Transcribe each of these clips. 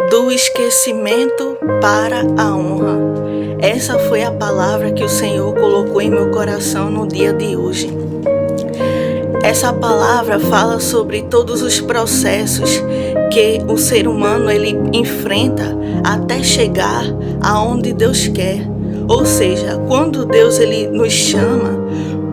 Do esquecimento para a honra. Essa foi a palavra que o Senhor colocou em meu coração no dia de hoje. Essa palavra fala sobre todos os processos que o ser humano ele enfrenta até chegar aonde Deus quer. Ou seja, quando Deus ele nos chama,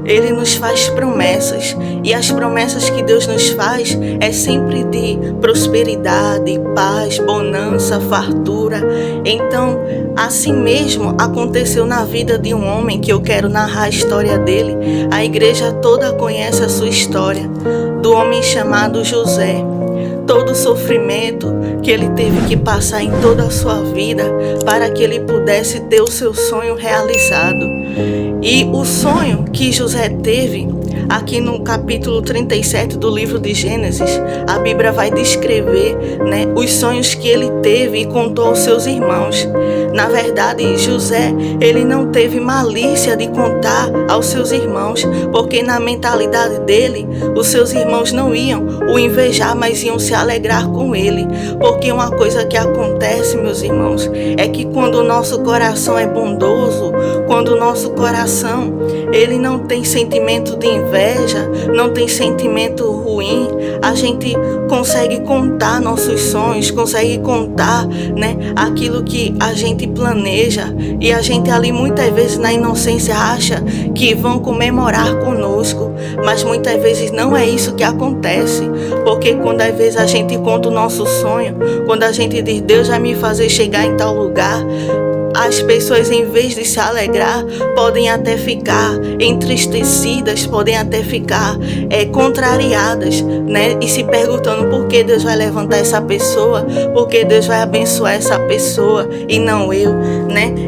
Ele nos faz promessas, e as promessas que Deus nos faz é sempre de prosperidade, paz, bonança, fartura. Então, assim mesmo aconteceu na vida de um homem que eu quero narrar a história dele. A igreja toda conhece a sua história, do homem chamado José. Todo o sofrimento que ele teve que passar em toda a sua vida para que ele pudesse ter o seu sonho realizado. E o sonho que José teve, aqui no capítulo 37 do livro de Gênesis, a Bíblia vai descrever, os sonhos que ele teve e contou aos seus irmãos. Na verdade, José, ele não teve malícia de contar aos seus irmãos, porque na mentalidade dele, os seus irmãos não iam o invejar, mas iam se alegrar com ele. Porque uma coisa que acontece, meus irmãos, é que quando o nosso coração é bondoso, quando o nosso coração, ele não tem sentimento de inveja, não tem sentimento ruim, a gente consegue contar nossos sonhos, consegue contar, aquilo que a gente planeja, e a gente ali muitas vezes na inocência acha que vão comemorar conosco, mas muitas vezes não é isso que acontece, porque quando às vezes a gente conta o nosso sonho, quando a gente diz Deus vai me fazer chegar em tal lugar, as pessoas, em vez de se alegrar, podem até ficar entristecidas, podem até ficar contrariadas, e se perguntando por que Deus vai levantar essa pessoa, por que Deus vai abençoar essa pessoa e não eu,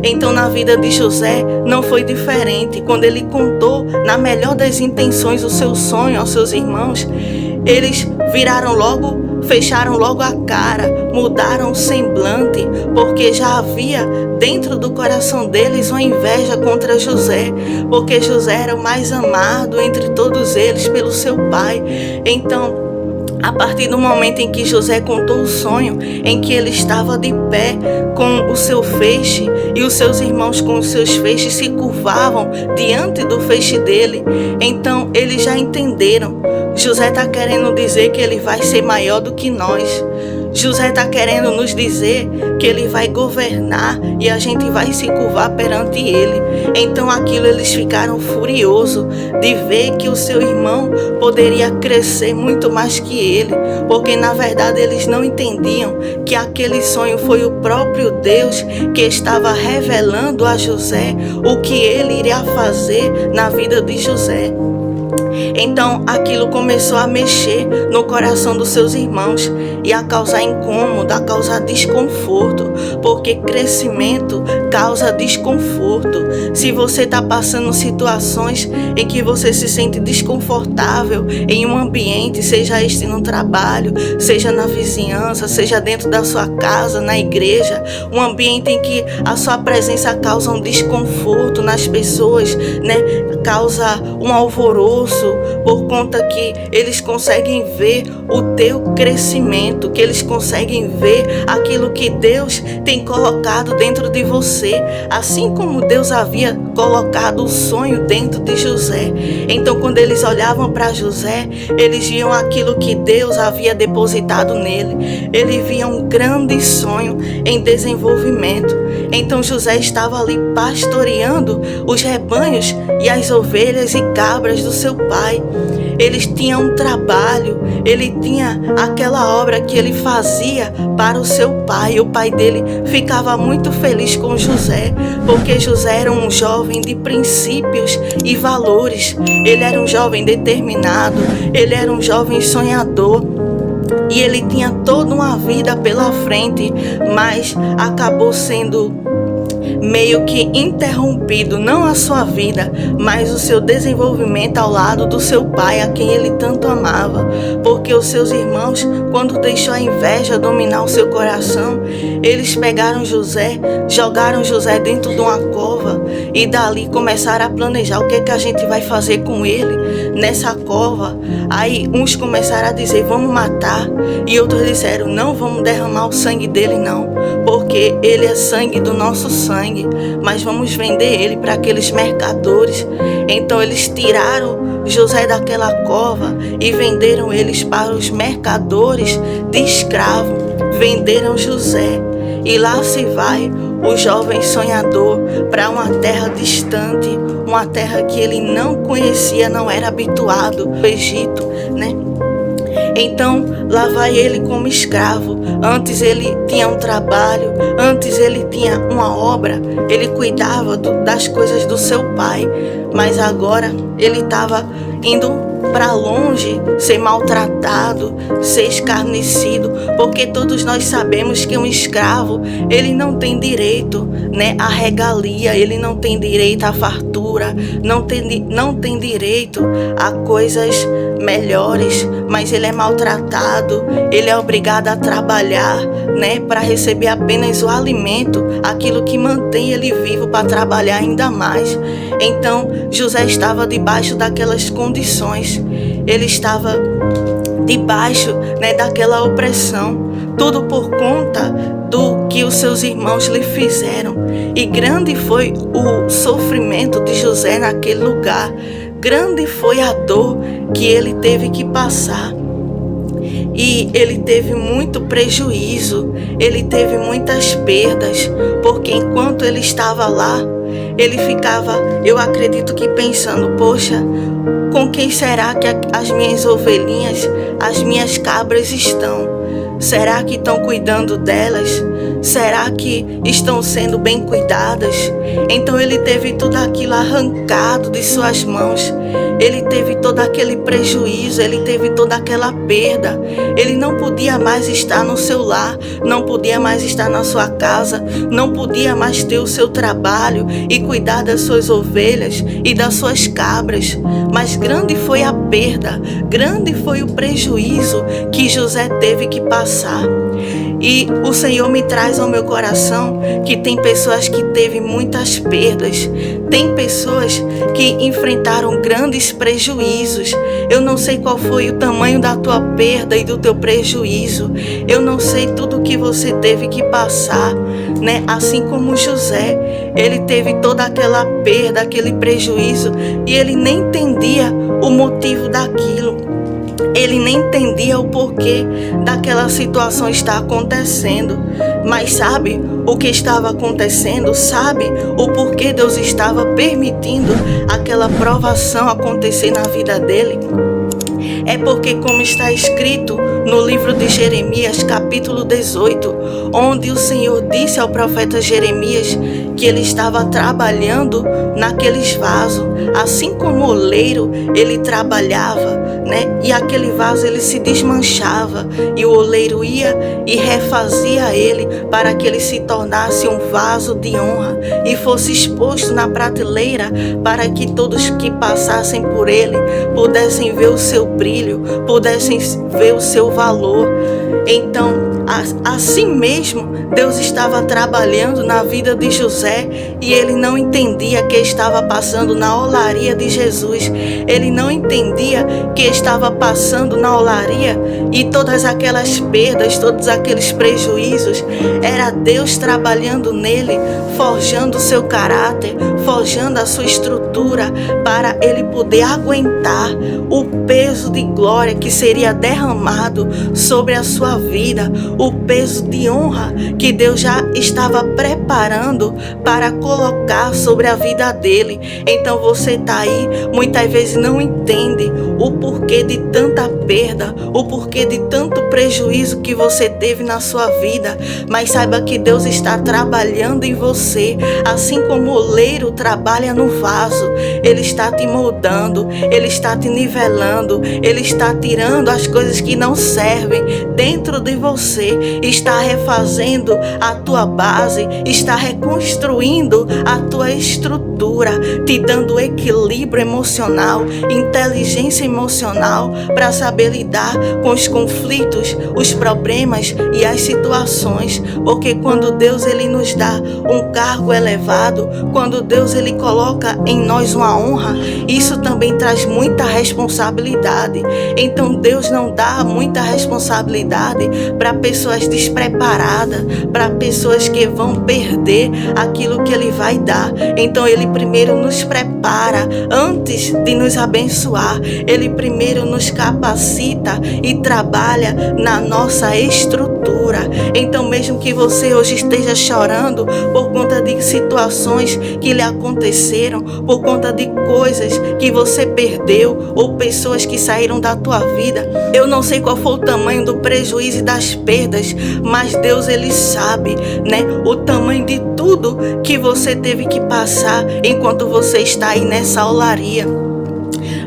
Então, na vida de José não foi diferente. Quando ele contou, na melhor das intenções, o seu sonho aos seus irmãos, eles fecharam logo a cara, mudaram o semblante, porque já havia dentro do coração deles uma inveja contra José, porque José era o mais amado entre todos eles pelo seu pai. Então, a partir do momento em que José contou o sonho, em que ele estava de pé com o seu feixe, e os seus irmãos com os seus feixes se curvavam diante do feixe dele, então eles já entenderam. José está querendo dizer que ele vai ser maior do que nós. José está querendo nos dizer que ele vai governar e a gente vai se curvar perante ele. Então aquilo eles ficaram furiosos de ver que o seu irmão poderia crescer muito mais que ele, porque na verdade eles não entendiam que aquele sonho foi o próprio Deus que estava revelando a José o que ele iria fazer na vida de José. Então aquilo começou a mexer no coração dos seus irmãos e a causar incômodo, a causar desconforto, porque crescimento causa desconforto. Se você está passando situações em que você se sente desconfortável em um ambiente, seja este no trabalho, seja na vizinhança, seja dentro da sua casa, na igreja, um ambiente em que a sua presença causa um desconforto nas pessoas, causa um alvoroço, por conta que eles conseguem ver o teu crescimento, que eles conseguem ver aquilo que Deus tem colocado dentro de você, assim como Deus havia colocado o sonho dentro de José. Então, quando eles olhavam para José, eles viam aquilo que Deus havia depositado nele. Ele via um grande sonho em desenvolvimento. Então, José estava ali pastoreando os rebanhos e as ovelhas e cabras do seu pai. Eles tinham um trabalho, ele tinha aquela obra que ele fazia para o seu pai. O pai dele ficava muito feliz com José, porque José era um jovem de princípios e valores. Ele era um jovem determinado, ele era um jovem sonhador. E ele tinha toda uma vida pela frente, mas acabou sendo meio que interrompido, não a sua vida, mas o seu desenvolvimento ao lado do seu pai, a quem ele tanto amava, porque os seus irmãos, quando deixou a inveja dominar o seu coração, eles pegaram José, jogaram José dentro de uma cova e dali começaram a planejar o que é que a gente vai fazer com ele, nessa cova. Aí uns começaram a dizer, vamos matar, e outros disseram, não vamos derramar o sangue dele não, porque ele é sangue do nosso sangue, mas vamos vender ele para aqueles mercadores. Então eles tiraram José daquela cova e venderam eles para os mercadores de escravo. Venderam José, e lá se vai o jovem sonhador para uma terra distante, uma terra que ele não conhecia, não era habituado, o Egito, né? Então lá vai ele como escravo. Antes ele tinha um trabalho, antes ele tinha uma obra, ele cuidava das coisas do seu pai, mas agora ele estava indo para longe, ser maltratado, ser escarnecido, porque todos nós sabemos que um escravo, ele não tem direito, né, à regalia, ele não tem direito à fartura, não tem direito a coisas melhores, mas ele é maltratado, ele é obrigado a trabalhar, né, para receber apenas o alimento, aquilo que mantém ele vivo para trabalhar ainda mais. Então José estava debaixo daquelas condições, ele estava debaixo, né, daquela opressão, tudo por conta do que os seus irmãos lhe fizeram. E grande foi o sofrimento de José naquele lugar, grande foi a dor que ele teve que passar. E ele teve muito prejuízo, ele teve muitas perdas, porque enquanto ele estava lá, ele ficava, eu acredito que pensando, poxa, com quem será que as minhas ovelhinhas, as minhas cabras estão? Será que estão cuidando delas? Será que estão sendo bem cuidadas? Então ele teve tudo aquilo arrancado de suas mãos. Ele teve todo aquele prejuízo, ele teve toda aquela perda. Ele não podia mais estar no seu lar, não podia mais estar na sua casa, não podia mais ter o seu trabalho e cuidar das suas ovelhas e das suas cabras. Mas grande foi a perda, grande foi o prejuízo que José teve que passar. E o Senhor me traz ao meu coração que tem pessoas que teve muitas perdas, tem pessoas que enfrentaram grandes prejuízos. Eu não sei qual foi o tamanho da tua perda e do teu prejuízo. Eu não sei tudo que você teve que passar, né? Assim como José, ele teve toda aquela perda, aquele prejuízo, e ele nem entendia o motivo daquilo. Ele nem entendia o porquê daquela situação estar acontecendo. Mas sabe o que estava acontecendo? Sabe o porquê Deus estava permitindo aquela provação acontecer na vida dele? É porque, como está escrito no livro de Jeremias, capítulo 18, onde o Senhor disse ao profeta Jeremias que ele estava trabalhando naqueles vasos, assim como o oleiro, ele trabalhava, né? E aquele vaso ele se desmanchava, e o oleiro ia e refazia ele para que ele se tornasse um vaso de honra e fosse exposto na prateleira para que todos que passassem por ele pudessem ver o seu brilho, pudessem ver o seu valor. Então, assim mesmo, Deus estava trabalhando na vida de José, e ele não entendia que estava passando na olaria de Jesus. Ele não entendia que estava passando na olaria, e todas aquelas perdas, todos aqueles prejuízos, era Deus trabalhando nele, forjando o seu caráter, forjando a sua estrutura, para ele poder aguentar o peso de glória que seria derramado sobre a sua vida, o peso de honra que Deus já estava preparando para colocar sobre a vida dele. Então você está aí, muitas vezes não entende o porquê de tanta perda, o porquê de tanto prejuízo que você teve na sua vida, mas saiba que Deus está trabalhando em você, assim como o oleiro trabalha no vaso. Ele está te moldando, ele está te nivelando, ele está tirando as coisas que não servem dentro de você, está refazendo a tua base, está reconstruindo a tua estrutura, te dando equilíbrio emocional, inteligência emocional para saber lidar com os conflitos, os problemas e as situações, porque quando Deus ele nos dá um cargo elevado, quando Deus ele coloca em nós uma honra, isso também traz muita responsabilidade. Então Deus não dá muita responsabilidade para pessoas despreparadas, para pessoas que vão perder aquilo que ele vai dar. Então ele primeiro nos prepara antes de nos abençoar. Ele primeiro nos capacita e trabalha na nossa estrutura. Então mesmo que você hoje esteja chorando por conta de situações que lhe aconteceram, por conta de coisas que você perdeu ou pessoas que saíram da tua vida, eu não sei qual foi o tamanho do prejuízo e das perdas, mas Deus ele sabe, né, o tamanho de tudo que você teve que passar enquanto você está aí nessa olaria.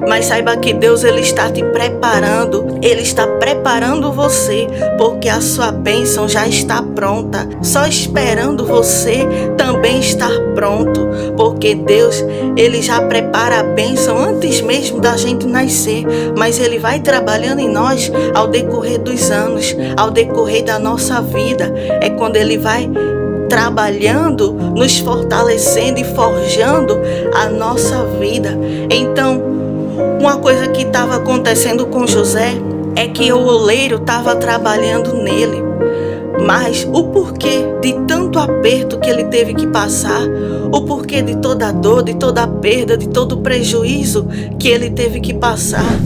Mas saiba que Deus ele está te preparando, ele está preparando você, porque a sua bênção já está pronta, só esperando você também estar pronto, porque Deus ele já prepara a bênção antes mesmo da gente nascer, mas ele vai trabalhando em nós ao decorrer dos anos, ao decorrer da nossa vida, é quando ele vai trabalhando, nos fortalecendo e forjando a nossa vida. Então, uma coisa que estava acontecendo com José é que o oleiro estava trabalhando nele, mas o porquê de tanto aperto que ele teve que passar, o porquê de toda a dor, de toda a perda, de todo o prejuízo que ele teve que passar,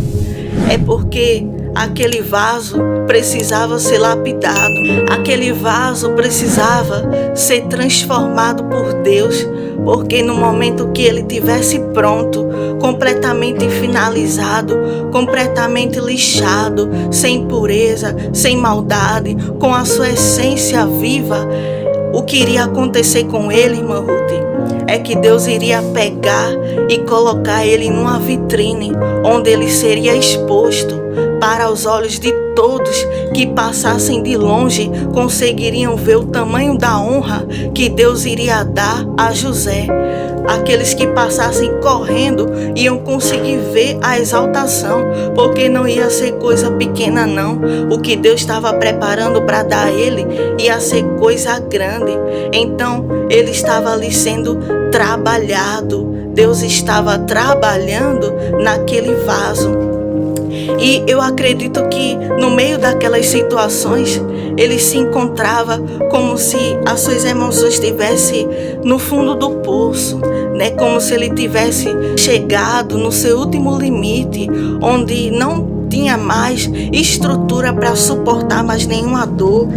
é porque aquele vaso precisava ser lapidado, aquele vaso precisava ser transformado por Deus, porque no momento que ele tivesse pronto, completamente finalizado, completamente lixado, sem impureza, sem maldade, com a sua essência viva, o que iria acontecer com ele, irmã Ruth, é que Deus iria pegar e colocar ele numa vitrine, onde ele seria exposto para os olhos de todos que passassem de longe, conseguiriam ver o tamanho da honra que Deus iria dar a José. Aqueles que passassem correndo iam conseguir ver a exaltação, porque não ia ser coisa pequena não. O que Deus estava preparando para dar a ele ia ser coisa grande. Então ele estava ali sendo trabalhado. Deus estava trabalhando naquele vaso. E eu acredito que no meio daquelas situações, ele se encontrava como se as suas emoções estivessem no fundo do poço, né? Como se ele tivesse chegado no seu último limite, onde não tinha mais estrutura para suportar mais nenhuma dor,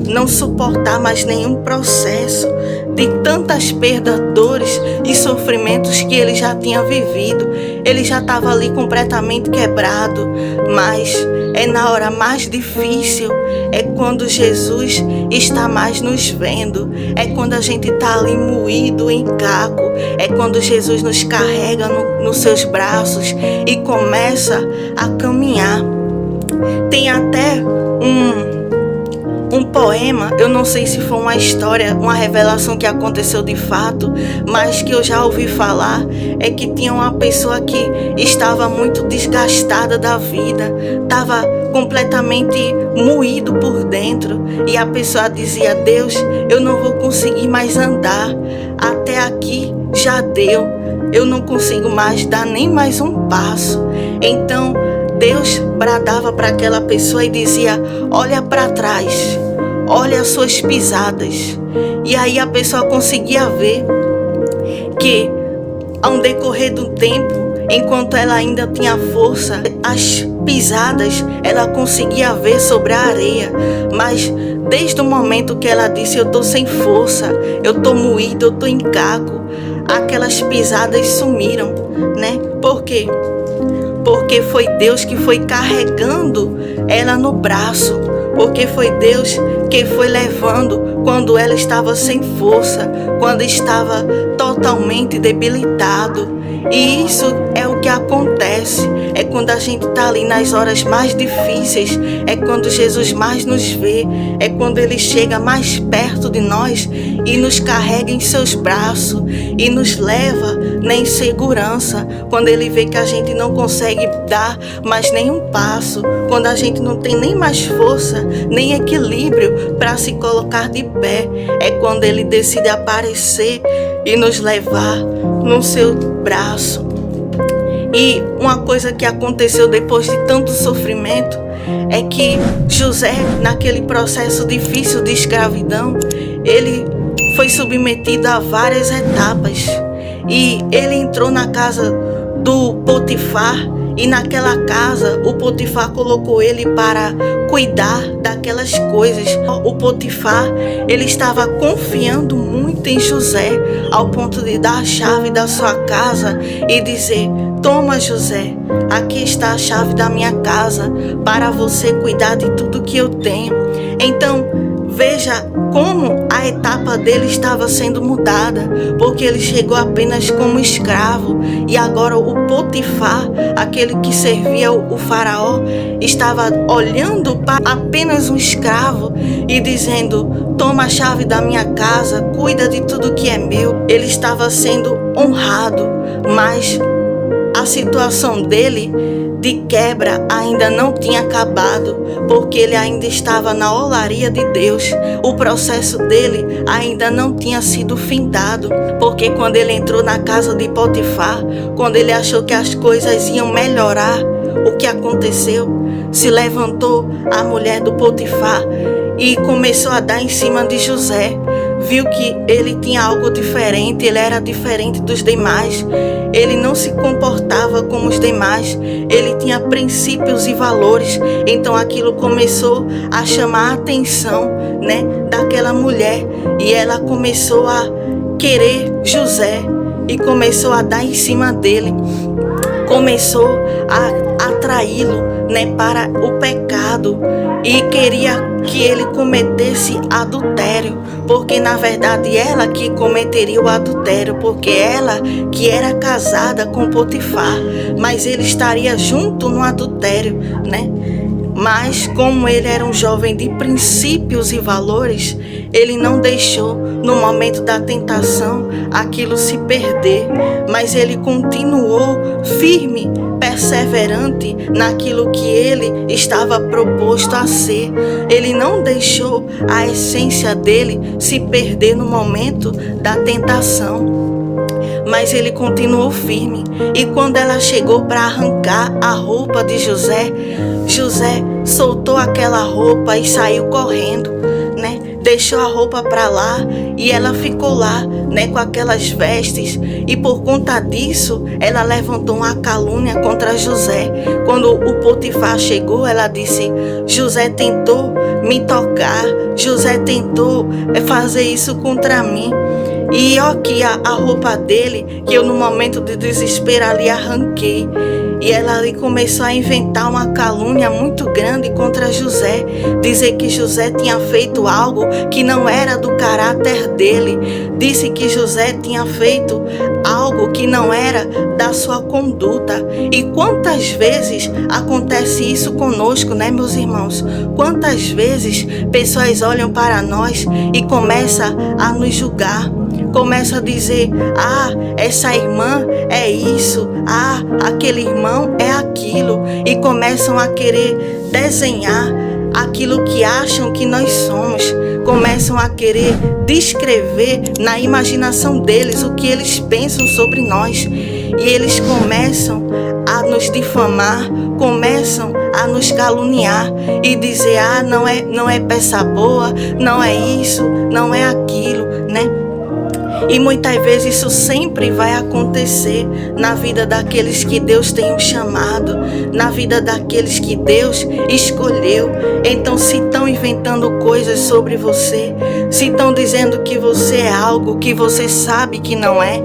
não suportar mais nenhum processo de tantas perdas, dores e sofrimentos que ele já tinha vivido. Ele já estava ali completamente quebrado, mas é na hora mais difícil, é quando Jesus está mais nos vendo, é quando a gente está ali moído em caco, é quando Jesus nos carrega nos seus braços e começa a caminhar. Tem até um poema, eu não sei se foi uma história, uma revelação que aconteceu de fato, mas que eu já ouvi falar, é que tinha uma pessoa que estava muito desgastada da vida, estava completamente moído por dentro, e a pessoa dizia: Deus, eu não vou conseguir mais andar, até aqui já deu, eu não consigo mais dar nem mais um passo. Então Deus bradava para aquela pessoa e dizia: olha para trás, olha as suas pisadas. E aí a pessoa conseguia ver que ao decorrer do tempo, enquanto ela ainda tinha força, as pisadas ela conseguia ver sobre a areia. Mas desde o momento que ela disse: eu estou sem força, eu estou moído, eu estou em caco, aquelas pisadas sumiram, né? Por quê? Porque foi Deus que foi carregando ela no braço, porque foi Deus que foi levando quando ela estava sem força, quando estava totalmente debilitado. E isso é o o que acontece é quando a gente está ali nas horas mais difíceis, é quando Jesus mais nos vê, é quando Ele chega mais perto de nós e nos carrega em seus braços e nos leva em segurança, quando Ele vê que a gente não consegue dar mais nenhum passo, quando a gente não tem nem mais força, nem equilíbrio para se colocar de pé, é quando Ele decide aparecer e nos levar no seu braço. E uma coisa que aconteceu depois de tanto sofrimento é que José, naquele processo difícil de escravidão, ele foi submetido a várias etapas. E ele entrou na casa do Potifar, e naquela casa o Potifar colocou ele para cuidar daquelas coisas. O Potifar, ele estava confiando muito em José, ao ponto de dar a chave da sua casa e dizer: toma, José, aqui está a chave da minha casa para você cuidar de tudo que eu tenho. Então, veja como a etapa dele estava sendo mudada, porque ele chegou apenas como escravo e agora o Potifar, aquele que servia o faraó, estava olhando para apenas um escravo e dizendo: toma a chave da minha casa, cuida de tudo que é meu. Ele estava sendo honrado, mas a situação dele de quebra ainda não tinha acabado, porque ele ainda estava na olaria de Deus. O processo dele ainda não tinha sido findado, porque quando ele entrou na casa de Potifar, quando ele achou que as coisas iam melhorar, o que aconteceu? Se levantou a mulher do Potifar e começou a dar em cima de José. Viu que ele tinha algo diferente, ele era diferente dos demais, ele não se comportava como os demais, ele tinha princípios e valores. Então aquilo começou a chamar a atenção, daquela mulher, e ela começou a querer José e começou a dar em cima dele, começou a atraí-lo, para o pecado, e queria que ele cometesse adultério, porque na verdade ela que cometeria o adultério, porque ela que era casada com Potifar, mas ele estaria junto no adultério, Mas como ele era um jovem de princípios e valores, ele não deixou no momento da tentação aquilo se perder, mas ele continuou firme, perseverante naquilo que ele estava proposto a ser. Ele não deixou a essência dele se perder no momento da tentação, mas ele continuou firme. E quando ela chegou para arrancar a roupa de José, José soltou aquela roupa e saiu correndo, Deixou a roupa para lá e ela ficou lá, com aquelas vestes. E por conta disso, ela levantou uma calúnia contra José. Quando o Potifar chegou, ela disse: José tentou me tocar, José tentou fazer isso contra mim. E ó aqui a roupa dele, que eu no momento de desespero ali arranquei. E ela ali começou a inventar uma calúnia muito grande contra José, dizer que José tinha feito algo que não era do caráter dele, disse que José tinha feito algo que não era da sua conduta. E quantas vezes acontece isso conosco, meus irmãos? Quantas vezes pessoas olham para nós e começam a nos julgar, começa a dizer: essa irmã é isso, aquele irmão é aquilo, e começam a querer desenhar aquilo que acham que nós somos, começam a querer descrever na imaginação deles o que eles pensam sobre nós, e eles começam a nos difamar, começam a nos caluniar e dizer: não é peça boa, não é isso, não é aquilo, E muitas vezes isso sempre vai acontecer na vida daqueles que Deus tem um chamado, na vida daqueles que Deus escolheu. Então, se estão inventando coisas sobre você, se estão dizendo que você é algo que você sabe que não é,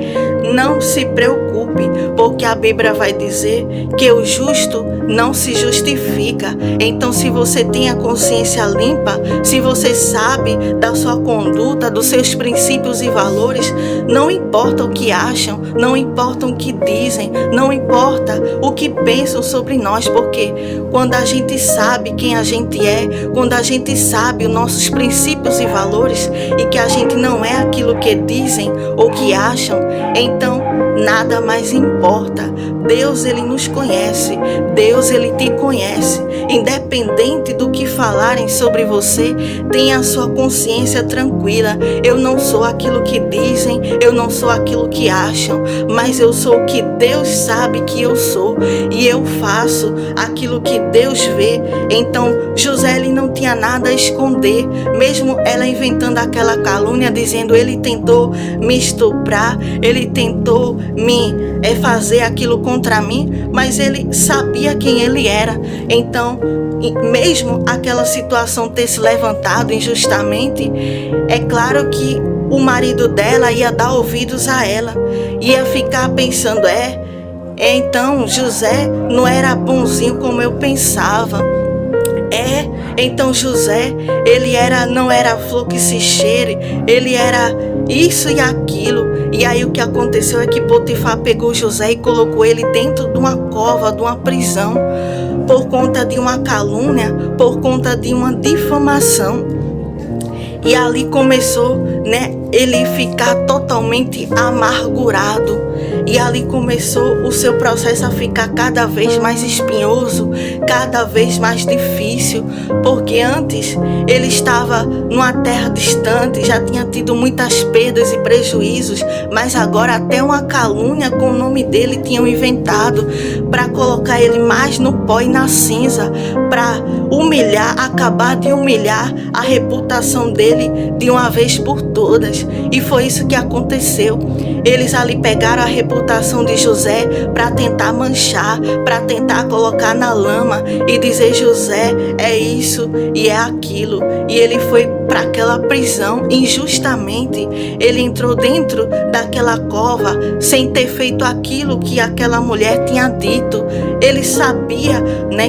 não se preocupe. preocupe, porque a Bíblia vai dizer que o justo não se justifica. Então, se você tem a consciência limpa, se você sabe da sua conduta, dos seus princípios e valores, não importa o que acham, não importa o que dizem, não importa o que pensam sobre nós, porque quando a gente sabe quem a gente é, quando a gente sabe os nossos princípios e valores e que a gente não é aquilo que dizem ou que acham, então nada mais importa. Deus, Ele nos conhece. Deus, Ele te conhece. Independente do que falarem sobre você, tenha a sua consciência tranquila. Eu não sou aquilo que dizem, eu não sou aquilo que acham, mas eu sou o que Deus sabe que eu sou. E eu faço aquilo que Deus vê. Então, José, ele não tinha nada a esconder. Mesmo ela inventando aquela calúnia, dizendo, ele tentou me estuprar, ele tentou me fazer aquilo contra mim, mas ele sabia quem ele era. Então, mesmo aquela situação ter se levantado injustamente, é claro que o marido dela ia dar ouvidos a ela, ia ficar pensando, então José não era bonzinho como eu pensava. Então José, ele não era flor que se cheire, ele era isso e aquilo. E aí o que aconteceu é que Potifar pegou José e colocou ele dentro de uma cova, de uma prisão, por conta de uma calúnia, por conta de uma difamação. E ali começou, ele ficar totalmente amargurado. E ali começou o seu processo a ficar cada vez mais espinhoso, cada vez mais difícil, porque antes ele estava numa terra distante, já tinha tido muitas perdas e prejuízos, mas agora até uma calúnia com o nome dele tinham inventado para colocar ele mais no pó e na cinza, para humilhar, acabar de humilhar a reputação dele de uma vez por todas. E foi isso que aconteceu. Eles ali pegaram a reputação de José para tentar manchar, para tentar colocar na lama e dizer, José é isso e é aquilo. E ele foi para aquela prisão injustamente. Ele entrou dentro daquela cova sem ter feito aquilo que aquela mulher tinha dito. Ele sabia,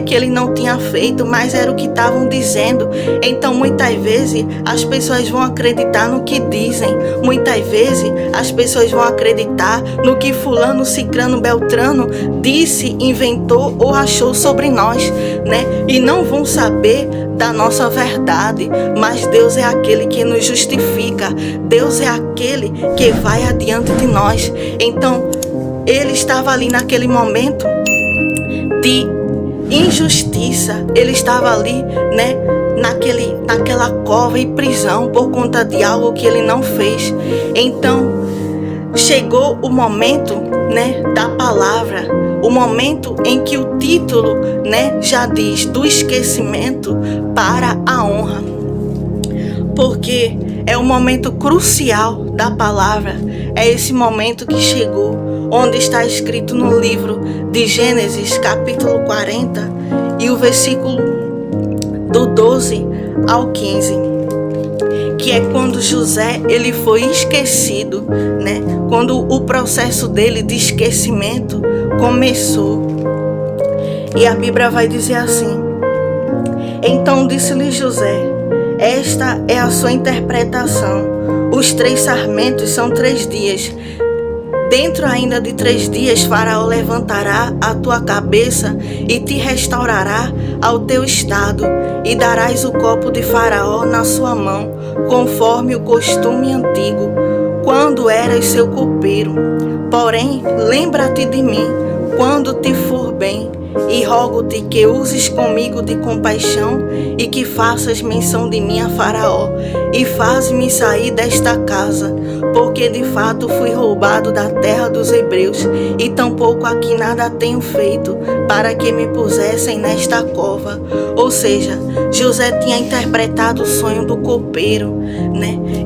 que ele não tinha feito, mas era o que estavam dizendo. Então muitas vezes as pessoas vão acreditar no que dizem. Muitas vezes as pessoas vão acreditar no que fulano, cicrano, beltrano disse, inventou ou achou sobre nós, E não vão saber da nossa verdade. Mas Deus é aquele que nos justifica. Deus é aquele que vai adiante de nós. Então, ele estava ali naquele momento de injustiça. Ele estava ali, naquela cova e prisão por conta de algo que ele não fez. Então, chegou o momento, da palavra, o momento em que o título, já diz do esquecimento para a honra. Porque é um momento crucial da palavra. É esse momento que chegou, onde está escrito no livro de Gênesis, capítulo 40, e o versículo do 12 ao 15, que é quando José ele foi esquecido, quando o processo dele de esquecimento começou. E a Bíblia vai dizer assim: então disse-lhe José, esta é a sua interpretação. Os 3 sarmentos são 3 dias. Dentro ainda de 3 dias, Faraó levantará a tua cabeça e te restaurará ao teu estado, e darás o copo de Faraó na sua mão, conforme o costume antigo, quando eras seu copeiro. Porém, lembra-te de mim quando te for bem, e rogo-te que uses comigo de compaixão e que faças menção de mim a Faraó, e faz-me sair desta casa, porque de fato fui roubado da terra dos hebreus, e tampouco aqui nada tenho feito para que me pusessem nesta cova. Ou seja, José tinha interpretado o sonho do copeiro,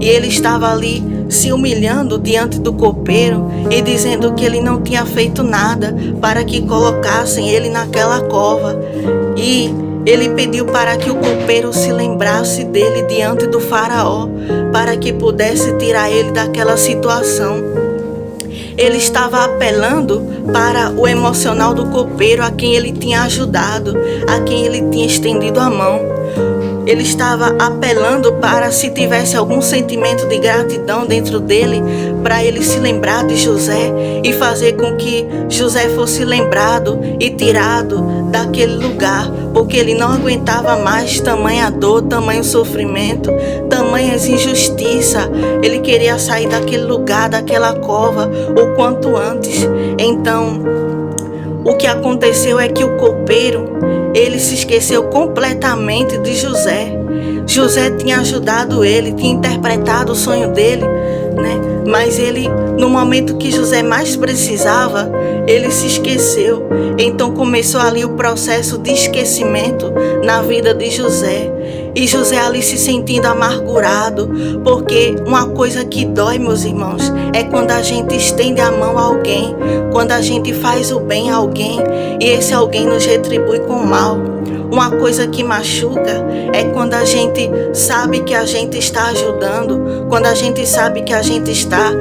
E ele estava ali se humilhando diante do copeiro e dizendo que ele não tinha feito nada para que colocassem ele naquela cova. E ele pediu para que o copeiro se lembrasse dele diante do Faraó, para que pudesse tirar ele daquela situação. Ele estava apelando para o emocional do copeiro, a quem ele tinha ajudado, a quem ele tinha estendido a mão. Ele estava apelando para, se tivesse algum sentimento de gratidão dentro dele, para ele se lembrar de José e fazer com que José fosse lembrado e tirado daquele lugar, porque ele não aguentava mais tamanha dor, tamanho sofrimento, tamanhas injustiças. Ele queria sair daquele lugar, daquela cova, o quanto antes. Então, o que aconteceu é que o copeiro, ele se esqueceu completamente de José. José tinha ajudado ele, tinha interpretado o sonho dele, né? Mas ele, no momento que José mais precisava, ele se esqueceu. Então começou ali o processo de esquecimento na vida de José. E José ali se sentindo amargurado, porque uma coisa que dói, meus irmãos, é quando a gente estende a mão a alguém, quando a gente faz o bem a alguém e esse alguém nos retribui com o mal. Uma coisa que machuca é quando a gente sabe que a gente está ajudando, quando a gente sabe que a gente está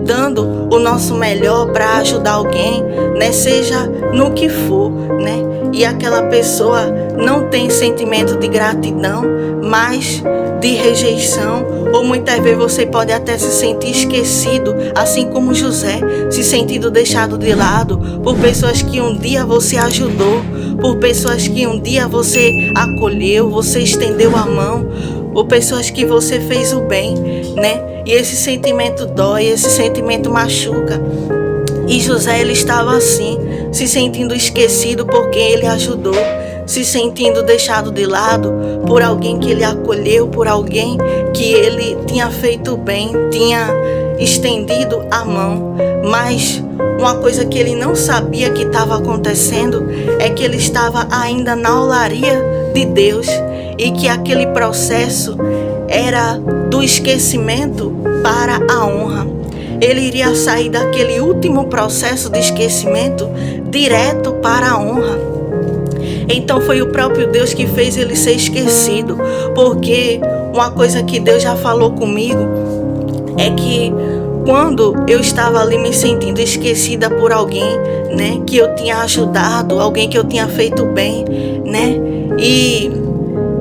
dando o nosso melhor para ajudar alguém, né? Seja no que for, né? E aquela pessoa não tem sentimento de gratidão, mas de rejeição, ou muitas vezes você pode até se sentir esquecido, assim como José, se sentindo deixado de lado por pessoas que um dia você ajudou, por pessoas que um dia você acolheu, você estendeu a mão, por pessoas que você fez o bem, né? E esse sentimento dói, esse sentimento machuca. E José, ele estava assim, se sentindo esquecido por quem ele ajudou, se sentindo deixado de lado por alguém que ele acolheu, por alguém que ele tinha feito bem, tinha estendido a mão. Mas uma coisa que ele não sabia que estava acontecendo é que ele estava ainda na olaria de Deus e que aquele processo era do esquecimento para a honra. Ele iria sair daquele último processo de esquecimento direto para a honra. Então foi o próprio Deus que fez ele ser esquecido, porque uma coisa que Deus já falou comigo é que quando eu estava ali me sentindo esquecida por alguém, né, que eu tinha ajudado, alguém que eu tinha feito bem, né, e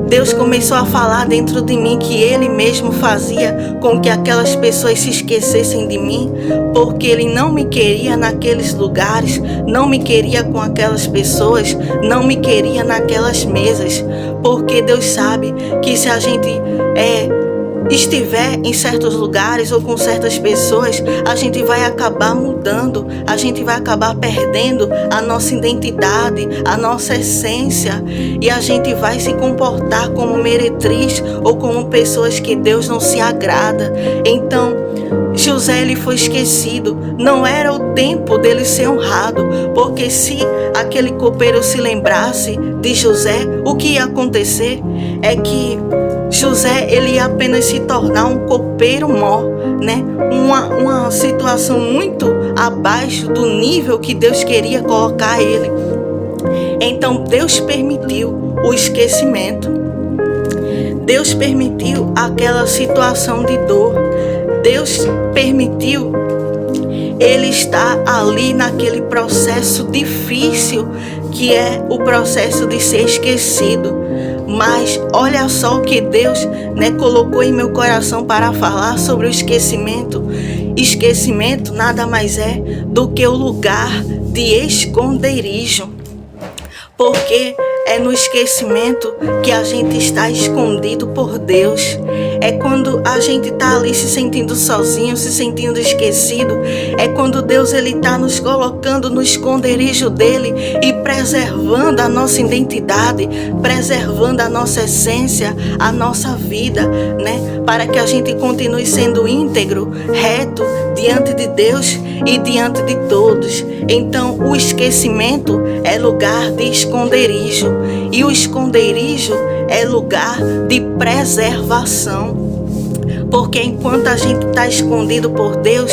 Deus começou a falar dentro de mim que Ele mesmo fazia com que aquelas pessoas se esquecessem de mim, porque Ele não me queria naqueles lugares, não me queria com aquelas pessoas, não me queria naquelas mesas, porque Deus sabe que se a gente estiver em certos lugares ou com certas pessoas, a gente vai acabar mudando, a gente vai acabar perdendo a nossa identidade, a nossa essência, e a gente vai se comportar como meretriz ou como pessoas que Deus não se agrada. Então José, ele foi esquecido, não era o tempo dele ser honrado, porque se aquele copeiro se lembrasse de José, o que ia acontecer é que José, ele ia apenas se tornar um copeiro mó, né? Uma situação muito abaixo do nível que Deus queria colocar ele. Então Deus permitiu o esquecimento. Deus permitiu aquela situação de dor. Deus permitiu ele estar ali naquele processo difícil que é o processo de ser esquecido. Mas olha só o que Deus, né, colocou em meu coração para falar sobre o esquecimento. Esquecimento nada mais é do que o lugar de esconderijo. Porque é no esquecimento que a gente está escondido por Deus. É quando a gente está ali se sentindo sozinho, se sentindo esquecido. É quando Deus está nos colocando no esconderijo dele e preservando a nossa identidade, preservando a nossa essência, a nossa vida, né? Para que a gente continue sendo íntegro, reto diante de Deus e diante de todos. Então, o esquecimento é lugar de esconderijo. E o esconderijo é lugar de preservação. Porque enquanto a gente está escondido por Deus,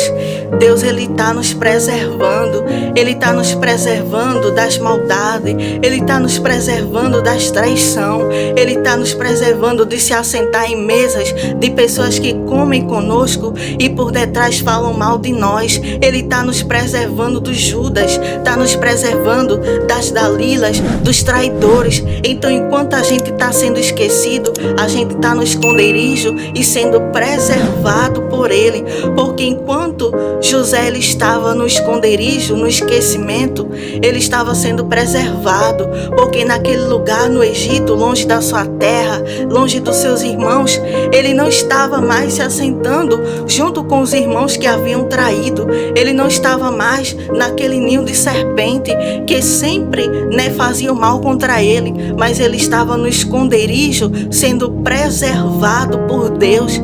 Deus ele está nos preservando. Ele está nos preservando das maldades. Ele está nos preservando das traições. Ele está nos preservando de se assentar em mesas de pessoas que comem conosco e por detrás falam mal de nós. Ele está nos preservando dos Judas, está nos preservando das Dalilas, dos traidores. Então, enquanto a gente está sendo esquecido, a gente está no esconderijo e sendo preservado por Ele. Porque enquanto José ele estava no esconderijo, no esquecimento, ele estava sendo preservado. Porque naquele lugar no Egito, longe da sua terra, longe dos seus irmãos, ele não estava mais se assentando junto com os irmãos que haviam traído. Ele não estava mais naquele ninho de serpente que sempre fazia mal contra ele, mas ele estava no esconderijo, sendo preservado por Deus,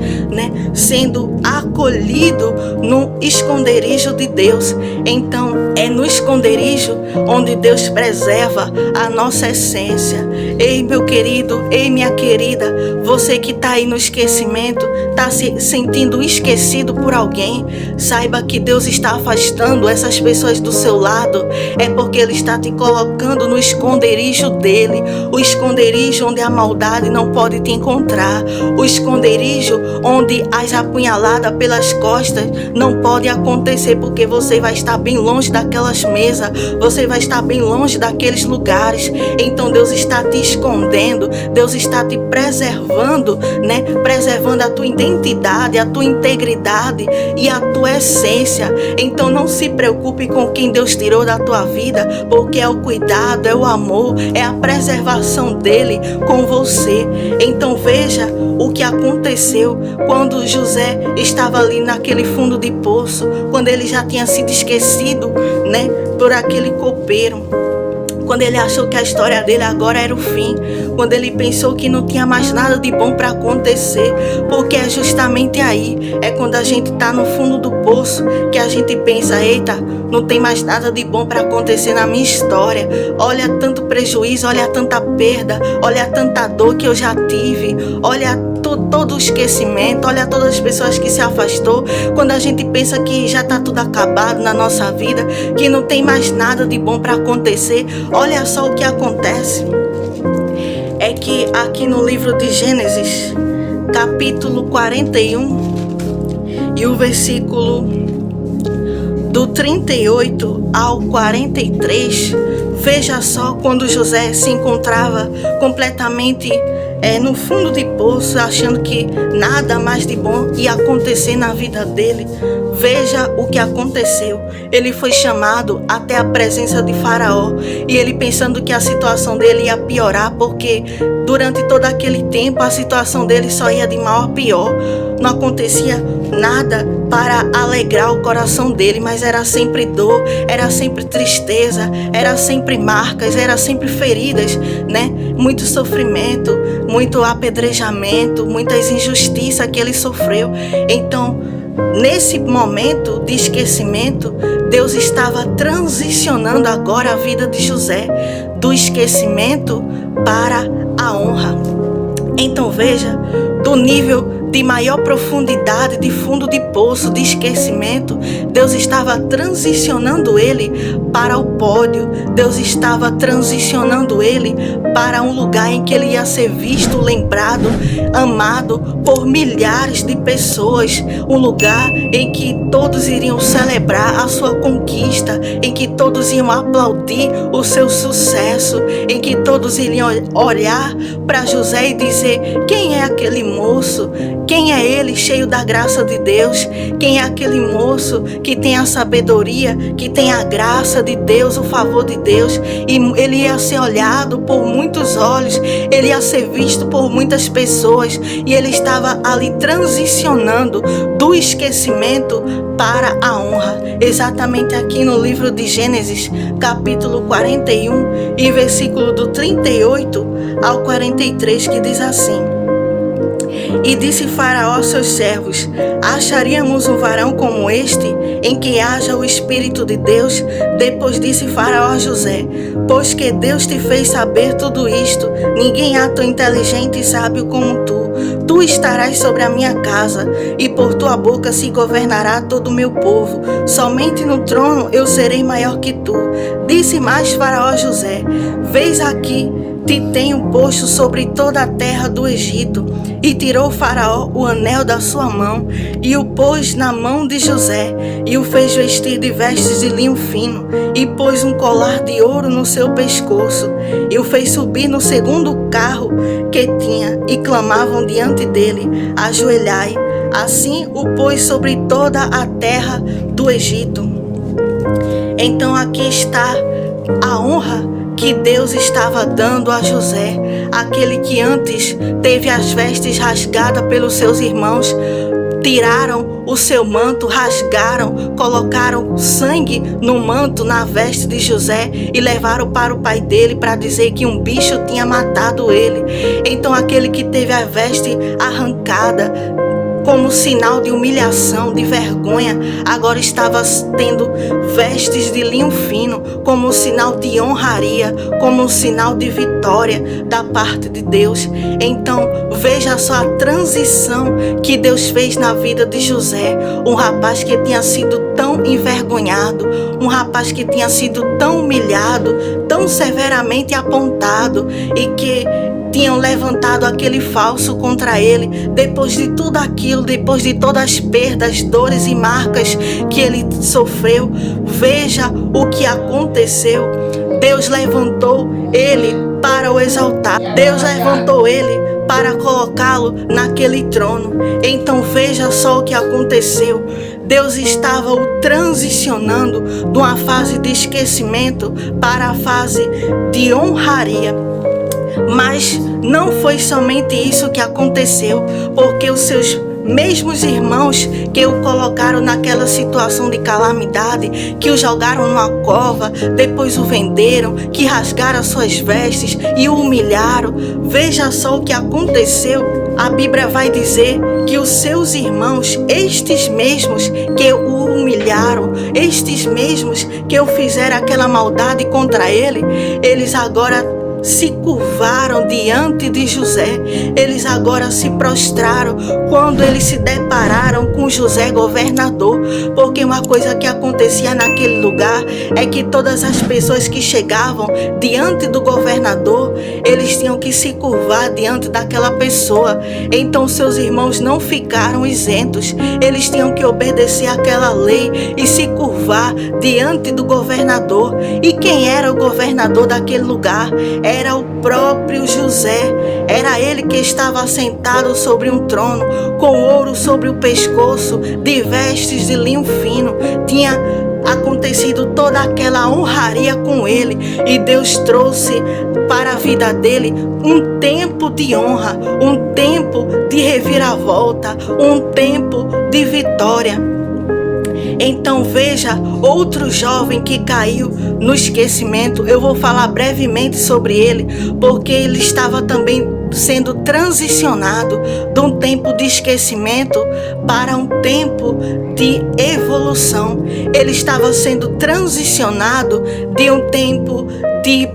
sendo acolhido no esconderijo de Deus. Então é no esconderijo onde Deus preserva a nossa essência. Ei, meu querido, ei, minha querida, você que está aí no esquecimento, está se sentindo esquecido por alguém, saiba que Deus está afastando essas pessoas do seu lado. É porque Ele está te colocando no esconderijo dele, o esconderijo onde a maldade não pode te encontrar, o esconderijo onde as apunhaladas pelas costas não podem acontecer, porque você vai estar bem longe daquelas mesas, você vai estar bem longe daqueles lugares. Então Deus está te escondendo, Deus está te preservando, preservando a tua identidade, a tua integridade e a tua essência. Então não se preocupe com quem Deus tirou da tua vida, porque é o cuidado, é o amor, é a preservação dele com você. Então veja o que aconteceu quando José estava ali naquele fundo de poço, quando ele já tinha sido esquecido, por aquele copeiro. Quando ele achou que a história dele agora era o fim, quando ele pensou que não tinha mais nada de bom para acontecer, porque é justamente aí, é quando a gente está no fundo do poço, que a gente pensa, eita, não tem mais nada de bom para acontecer na minha história, olha tanto prejuízo, olha tanta perda, olha tanta dor que eu já tive, olha todo o esquecimento, olha todas as pessoas que se afastou. Quando a gente pensa que já está tudo acabado na nossa vida, que não tem mais nada de bom para acontecer, olha só o que acontece. É que aqui no livro de Gênesis, capítulo 41, e o versículo do 38 ao 43, veja só quando José se encontrava completamente no fundo de poço, achando que nada mais de bom ia acontecer na vida dele. Veja o que aconteceu. Ele foi chamado até a presença de Faraó, e ele pensando que a situação dele ia piorar, porque durante todo aquele tempo a situação dele só ia de mal a pior. Não acontecia nada para alegrar o coração dele, mas era sempre dor, era sempre tristeza, era sempre marcas, era sempre feridas, muito sofrimento, muito apedrejamento, muitas injustiças que ele sofreu. Então, nesse momento de esquecimento, Deus estava transicionando agora a vida de José do esquecimento para a honra. Então veja, do nível de maior profundidade, de fundo de poço, de esquecimento, Deus estava transicionando ele para o pódio. Deus estava transicionando ele para um lugar em que ele ia ser visto, lembrado, amado por milhares de pessoas. Um lugar em que todos iriam celebrar a sua conquista, em que todos iam aplaudir o seu sucesso, em que todos iriam olhar para José e dizer: quem é aquele moço? Quem é ele, cheio da graça de Deus? Quem é aquele moço que tem a sabedoria, que tem a graça de Deus, o favor de Deus? E ele ia ser olhado por muitos olhos, ele ia ser visto por muitas pessoas, e ele estava ali transicionando do esquecimento para a honra. Exatamente aqui no livro de Gênesis, capítulo 41 e versículo do 38 ao 43, que diz assim: E disse Faraó aos seus servos: acharíamos um varão como este, em que haja o Espírito de Deus? Depois disse Faraó a José: pois que Deus te fez saber tudo isto, ninguém há tão inteligente e sábio como tu. Tu estarás sobre a minha casa, e por tua boca se governará todo o meu povo. Somente no trono eu serei maior que tu. Disse mais Faraó a José: vês aqui, te tenho posto sobre toda a terra do Egito. E tirou Faraó o anel da sua mão, e o pôs na mão de José, e o fez vestir de vestes de linho fino, e pôs um colar de ouro no seu pescoço, e o fez subir no segundo carro que tinha, e clamavam diante dele: ajoelhai. Assim o pôs sobre toda a terra do Egito. Então aqui está a honra que Deus estava dando a José, aquele que antes teve as vestes rasgadas pelos seus irmãos. Tiraram o seu manto, rasgaram, colocaram sangue no manto, na veste de José, e levaram para o pai dele para dizer que um bicho tinha matado ele. Então aquele que teve a veste arrancada como sinal de humilhação, de vergonha, agora estava tendo vestes de linho fino, como sinal de honraria, como sinal de vitória da parte de Deus. Então veja só a transição que Deus fez na vida de José, um rapaz que tinha sido tão envergonhado, um rapaz que tinha sido tão humilhado, tão severamente apontado, e que tinham levantado aquele falso contra ele. Depois de tudo aquilo, depois de todas as perdas, dores e marcas que ele sofreu, veja o que aconteceu. Deus levantou ele para o exaltar. Deus levantou ele para colocá-lo naquele trono. Então veja só o que aconteceu. Deus estava o transicionando de uma fase de esquecimento para a fase de honraria. Mas não foi somente isso que aconteceu, porque os seus mesmos irmãos que o colocaram naquela situação de calamidade, que o jogaram numa cova, depois o venderam, que rasgaram as suas vestes e o humilharam. Veja só o que aconteceu. A Bíblia vai dizer que os seus irmãos, estes mesmos que o humilharam, estes mesmos que o fizeram aquela maldade contra ele, eles agora se curvaram diante de José. Eles agora se prostraram quando eles se depararam com José governador, porque uma coisa que acontecia naquele lugar é que todas as pessoas que chegavam diante do governador, eles tinham que se curvar diante daquela pessoa. Então seus irmãos não ficaram isentos, eles tinham que obedecer àquela lei e se curvar diante do governador. E quem era o governador daquele lugar? Era o próprio José. Era ele que estava sentado sobre um trono, com ouro sobre o pescoço, de vestes de linho fino. Tinha acontecido toda aquela honraria com ele, e Deus trouxe para a vida dele um tempo de honra, um tempo de reviravolta, um tempo de vitória. Então veja outro jovem que caiu no esquecimento. Eu vou falar brevemente sobre ele, porque ele estava também sendo transicionado de um tempo de esquecimento para um tempo de evolução. Ele estava sendo transicionado de um tempo de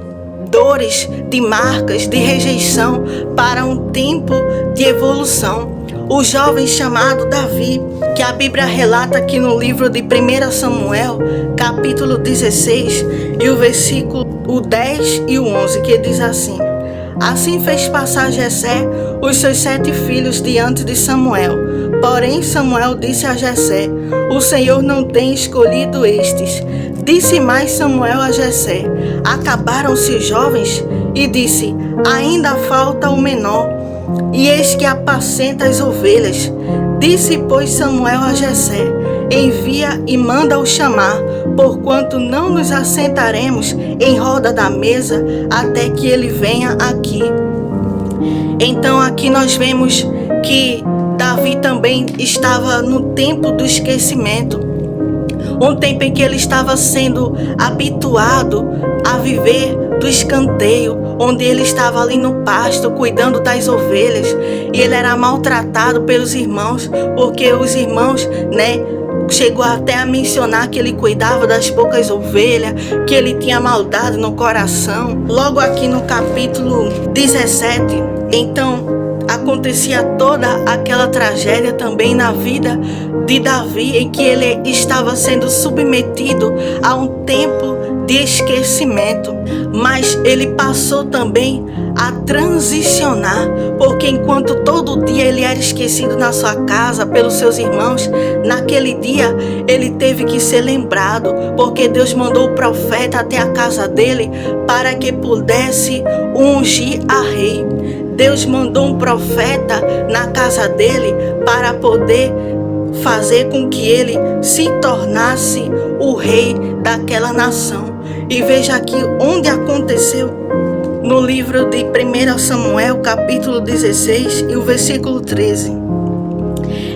dores, de marcas, de rejeição, para um tempo de evolução. O jovem chamado Davi, que a Bíblia relata aqui no livro de 1 Samuel, capítulo 16, e o versículo 10 e o 11, que diz assim: assim fez passar Jessé os seus 7 filhos diante de Samuel. Porém Samuel disse a Jessé: o Senhor não tem escolhido estes. Disse mais Samuel a Jessé: acabaram-se os jovens? E disse: ainda falta o menor, e eis que apacenta as ovelhas. Disse, pois, Samuel a Jessé: envia e manda-o chamar, porquanto não nos assentaremos em roda da mesa até que ele venha aqui. Então aqui nós vemos que Davi também estava no tempo do esquecimento, um tempo em que ele estava sendo habituado a viver do escanteio, onde ele estava ali no pasto, cuidando das ovelhas, e ele era maltratado pelos irmãos, porque os irmãos, chegou até a mencionar que ele cuidava das poucas ovelhas, que ele tinha maldade no coração. Logo aqui no capítulo 17, então acontecia toda aquela tragédia também na vida de Davi, em que ele estava sendo submetido a um tempo de esquecimento, mas ele passou também a transicionar, porque enquanto todo dia ele era esquecido na sua casa pelos seus irmãos, naquele dia ele teve que ser lembrado, porque Deus mandou o profeta até a casa dele para que pudesse ungir a rei. Deus mandou um profeta na casa dele para poder fazer com que ele se tornasse o rei daquela nação. E veja aqui onde aconteceu, no livro de 1 Samuel, capítulo 16 e o versículo 13.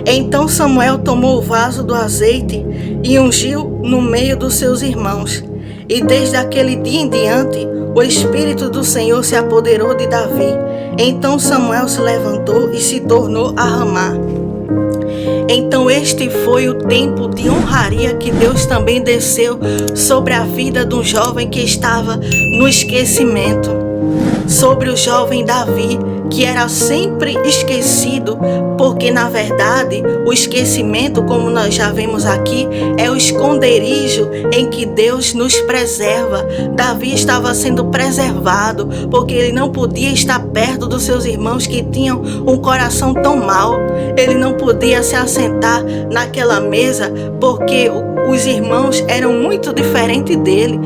Então Samuel tomou o vaso do azeite e ungiu no meio dos seus irmãos. E desde aquele dia em diante, o Espírito do Senhor se apoderou de Davi. Então Samuel se levantou e se tornou a Ramá. Então este foi o tempo de honraria que Deus também desceu sobre a vida de um jovem que estava no esquecimento. Sobre o jovem Davi, que era sempre esquecido, porque na verdade o esquecimento, como nós já vimos aqui, é o esconderijo em que Deus nos preserva. Davi estava sendo preservado porque ele não podia estar perto dos seus irmãos que tinham um coração tão mau. Ele não podia se assentar naquela mesa porque os irmãos eram muito diferentes dele,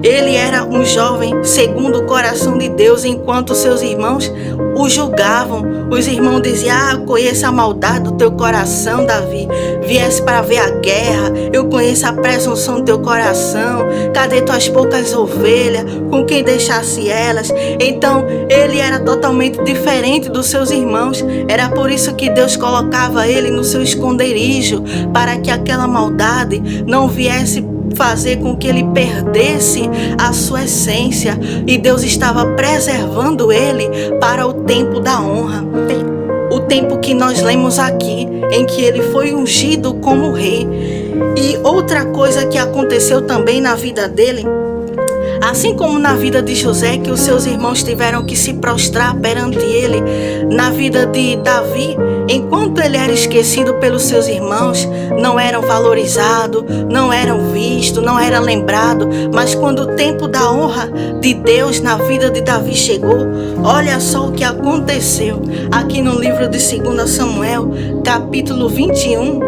Ele era um jovem segundo o coração de Deus, enquanto seus irmãos o julgavam. Os irmãos diziam: eu conheço a maldade do teu coração, Davi. Viesse para ver a guerra. Eu conheço a presunção do teu coração. Cadê tuas poucas ovelhas? Com quem deixasse elas? Então, ele era totalmente diferente dos seus irmãos. Era por isso que Deus colocava ele no seu esconderijo, para que aquela maldade não viesse fazer com que ele perdesse a sua essência, e Deus estava preservando ele para o tempo da honra, o tempo que nós lemos aqui, em que ele foi ungido como rei. E outra coisa que aconteceu também na vida dele, assim como na vida de José, que os seus irmãos tiveram que se prostrar perante ele, na vida de Davi, enquanto ele era esquecido pelos seus irmãos, não eram valorizados, não eram vistos, não era lembrado, mas quando o tempo da honra de Deus na vida de Davi chegou, olha só o que aconteceu aqui no livro de 2 Samuel, capítulo 21,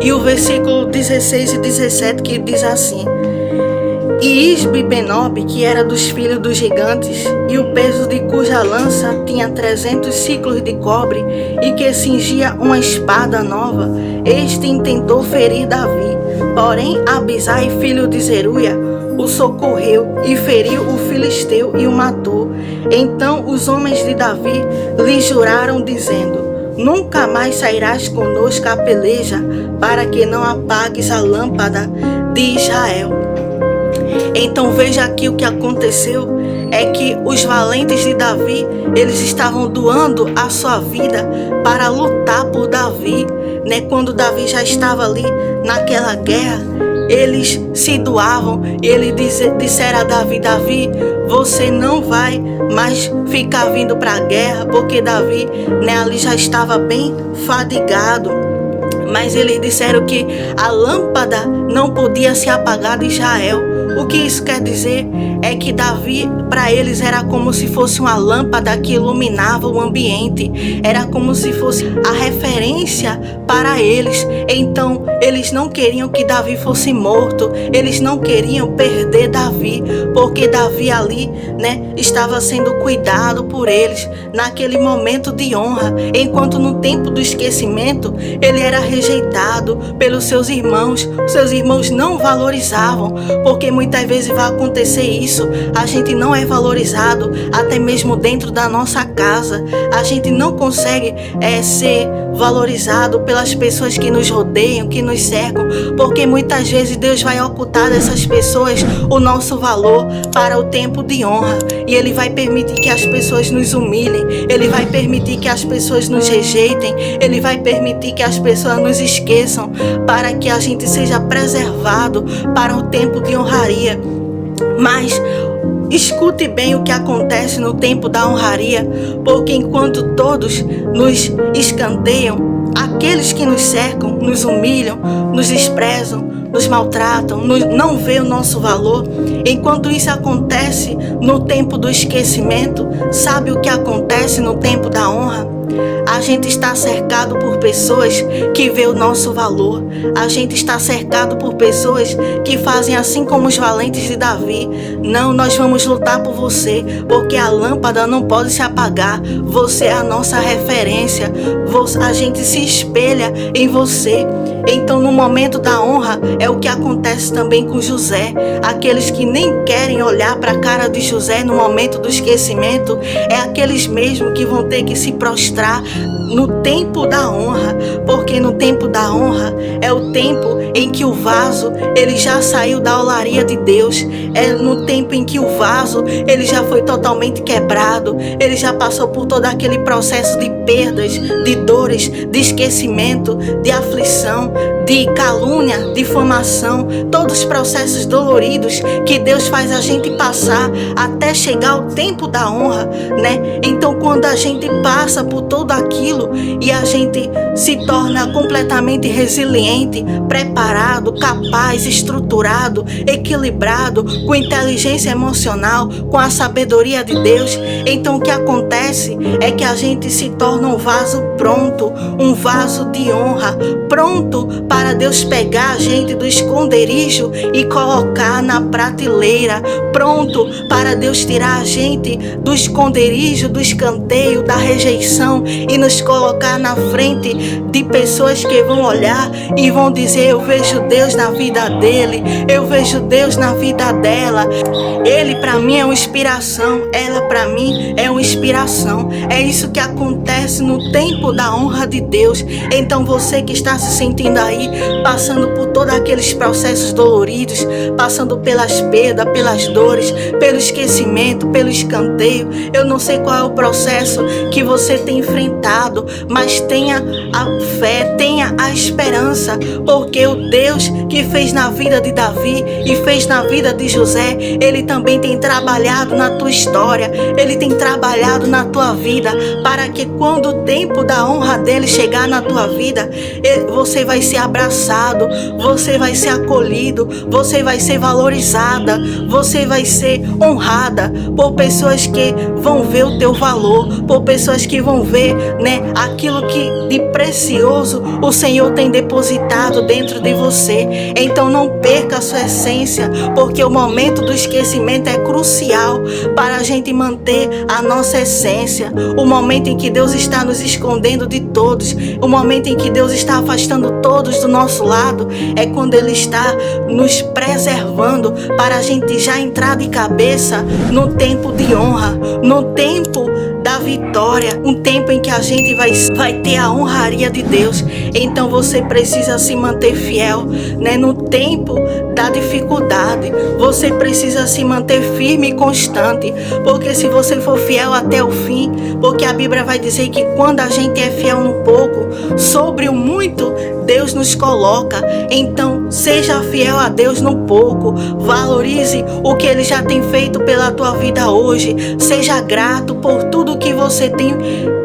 e o versículo 16 e 17, que diz assim: E Isbi-Benob, que era dos filhos dos gigantes, e o peso de cuja lança tinha 300 ciclos de cobre, e que cingia uma espada nova, este intentou ferir Davi. Porém Abisai, filho de Zeruia, o socorreu e feriu o filisteu e o matou. Então os homens de Davi lhe juraram, dizendo: Nunca mais sairás conosco à peleja, para que não apagues a lâmpada de Israel. Então veja aqui o que aconteceu, é que os valentes de Davi, eles estavam doando a sua vida para lutar por Davi, Quando Davi já estava ali naquela guerra, eles se doavam. Ele disseram a Davi: Davi, você não vai mais ficar vindo para a guerra, porque Davi, ali já estava bem fadigado. Mas eles disseram que a lâmpada não podia se apagar de Israel. O que isso quer dizer é que Davi, para eles, era como se fosse uma lâmpada que iluminava o ambiente. Era como se fosse a referência para eles. Então, eles não queriam que Davi fosse morto. Eles não queriam perder Davi, porque Davi ali, estava sendo cuidado por eles naquele momento de honra. Enquanto no tempo do esquecimento, ele era rejeitado pelos seus irmãos. Seus irmãos não valorizavam, porque muitas vezes vai acontecer isso. A gente não é valorizado, até mesmo dentro da nossa casa. A gente não consegue ser valorizado pelas pessoas que nos rodeiam, que nos cercam, porque muitas vezes Deus vai ocultar dessas pessoas o nosso valor para o tempo de honra, e Ele vai permitir que as pessoas nos humilhem, Ele vai permitir que as pessoas nos rejeitem, Ele vai permitir que as pessoas nos esqueçam, para que a gente seja preservado para o tempo de honraria. Mas escute bem o que acontece no tempo da honraria, porque enquanto todos nos escanteiam, aqueles que nos cercam, nos humilham, nos desprezam, nos maltratam, não vê o nosso valor. Enquanto isso acontece no tempo do esquecimento, sabe o que acontece no tempo da honra? A gente está cercado por pessoas que vê o nosso valor. A gente está cercado por pessoas que fazem assim como os valentes de Davi. Não, nós vamos lutar por você, porque a lâmpada não pode se apagar. Você é a nossa referência. A gente se espelha em você. Então, no momento da honra, é o que acontece também com José. Aqueles que nem querem olhar para a cara de José no momento do esquecimento, é aqueles mesmos que vão ter que se prostrar no tempo da honra, porque no tempo da honra é o tempo em que o vaso ele já saiu da olaria de Deus, é no tempo em que o vaso ele já foi totalmente quebrado, ele já passou por todo aquele processo de perdas, de dores, de esquecimento, de aflição, de calúnia, difamação, todos os processos doloridos que Deus faz a gente passar até chegar ao tempo da honra, né? Então, quando a gente passa por tudo aquilo e a gente se torna completamente resiliente, preparado, capaz, estruturado, equilibrado, com inteligência emocional, com a sabedoria de Deus, então o que acontece é que a gente se torna um vaso pronto, um vaso de honra, pronto para Deus pegar a gente do esconderijo e colocar na prateleira, pronto para Deus tirar a gente do esconderijo, do escanteio, da rejeição e nos colocar na frente de pessoas que vão olhar e vão dizer: eu vejo Deus na vida dele, eu vejo Deus na vida dela. Ele para mim é uma inspiração, ela para mim é uma inspiração. É isso que acontece no tempo da honra de Deus. Então você que está se sentindo aí, passando por todos aqueles processos doloridos, passando pelas perdas, pelas dores, pelo esquecimento, pelo escanteio, eu não sei qual é o processo que você tem enfrentado, mas tenha a fé, tenha a esperança, porque o Deus que fez na vida de Davi e fez na vida de José, Ele também tem trabalhado na tua história, Ele tem trabalhado na tua vida, para que quando o tempo da honra dele chegar na tua vida, você vai ser abraçado, você vai ser acolhido, você vai ser valorizada, você vai ser honrada por pessoas que vão ver o teu valor, por pessoas que vão ver, né, aquilo que de precioso o Senhor tem depositado dentro de você. Então não perca a sua essência, porque o momento do esquecimento é crucial para a gente manter a nossa essência. O momento em que Deus está nos escondendo de todos, o momento em que Deus está afastando todos do nosso lado, é quando Ele está nos preservando para a gente já entrar de cabeça no tempo de honra, no tempo da vitória, um tempo em que a gente vai ter a honraria de Deus. Então você precisa se manter fiel, né? No tempo da dificuldade, você precisa se manter firme e constante, porque se você for fiel até o fim, porque a Bíblia vai dizer que quando a gente é fiel no pouco, sobre o muito Deus nos coloca. Então seja fiel a Deus no pouco, valorize o que Ele já tem feito pela tua vida hoje, seja grato por tudo que você tem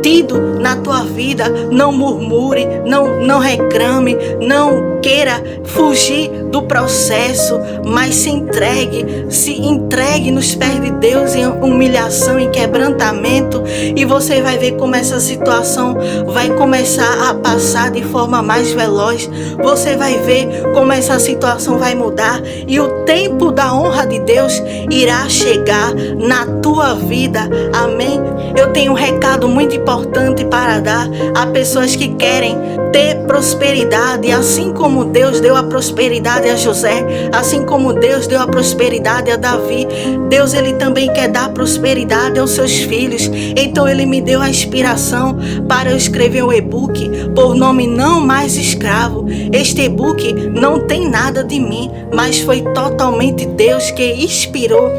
tido na tua vida. Não murmure, não reclame, não queira fugir do processo, mas se entregue nos pés de Deus em humilhação, em quebrantamento, e você vai ver como essa situação vai começar a passar de forma mais veloz. Você vai ver como essa situação vai mudar e o tempo da honra de Deus irá chegar na tua vida. Amém? Eu tenho um recado muito importante importante para dar a pessoas que querem ter prosperidade, assim como Deus deu a prosperidade a José, assim como Deus deu a prosperidade a Davi. Deus, ele também quer dar prosperidade aos seus filhos. Então ele me deu a inspiração para eu escrever um e-book por nome Não Mais Escravo. Este e-book não tem nada de mim, mas foi totalmente Deus que inspirou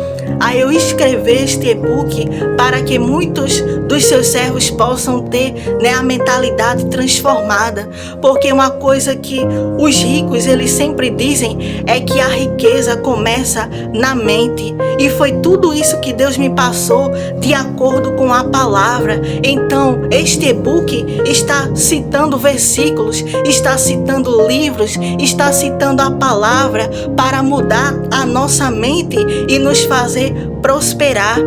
a eu escrever este e-book para que muitos dos seus servos possam ter, a mentalidade transformada. Porque uma coisa que os ricos eles sempre dizem é que a riqueza começa na mente. E foi tudo isso que Deus me passou de acordo com a palavra. Então este e-book está citando versículos, está citando livros, está citando a palavra para mudar a nossa mente e nos fazer prosperar.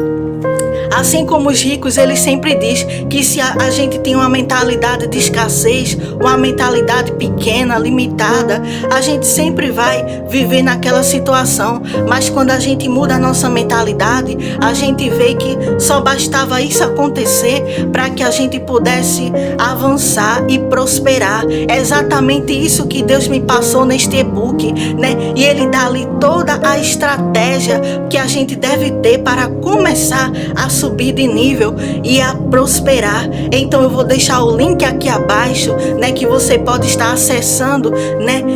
Assim como os ricos, eles sempre dizem que se a gente tem uma mentalidade de escassez, uma mentalidade pequena, limitada, a gente sempre vai viver naquela situação. Mas quando a gente muda a nossa mentalidade, a gente vê que só bastava isso acontecer para que a gente pudesse avançar e prosperar. É exatamente isso que Deus me passou neste e-book, E Ele dá ali toda a estratégia que a gente deve ter para começar a subir de nível e a prosperar. Então eu vou deixar o link aqui abaixo, que você pode estar acessando,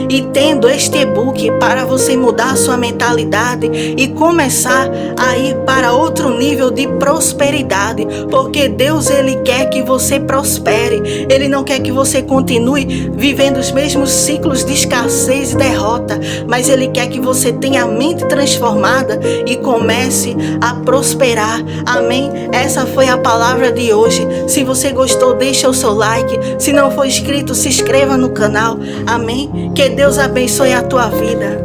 e tendo este e-book para você mudar a sua mentalidade e começar a ir para outro nível de prosperidade, porque Deus, ele quer que você prospere. Ele não quer que você continue vivendo os mesmos ciclos de escassez e derrota, mas ele quer que você tenha a mente transformada e comece a prosperar. Amém? Essa foi a palavra de hoje. Se você gostou, deixa o seu like. Se não for inscrito, se inscreva no canal. Amém? Que Deus abençoe a tua vida.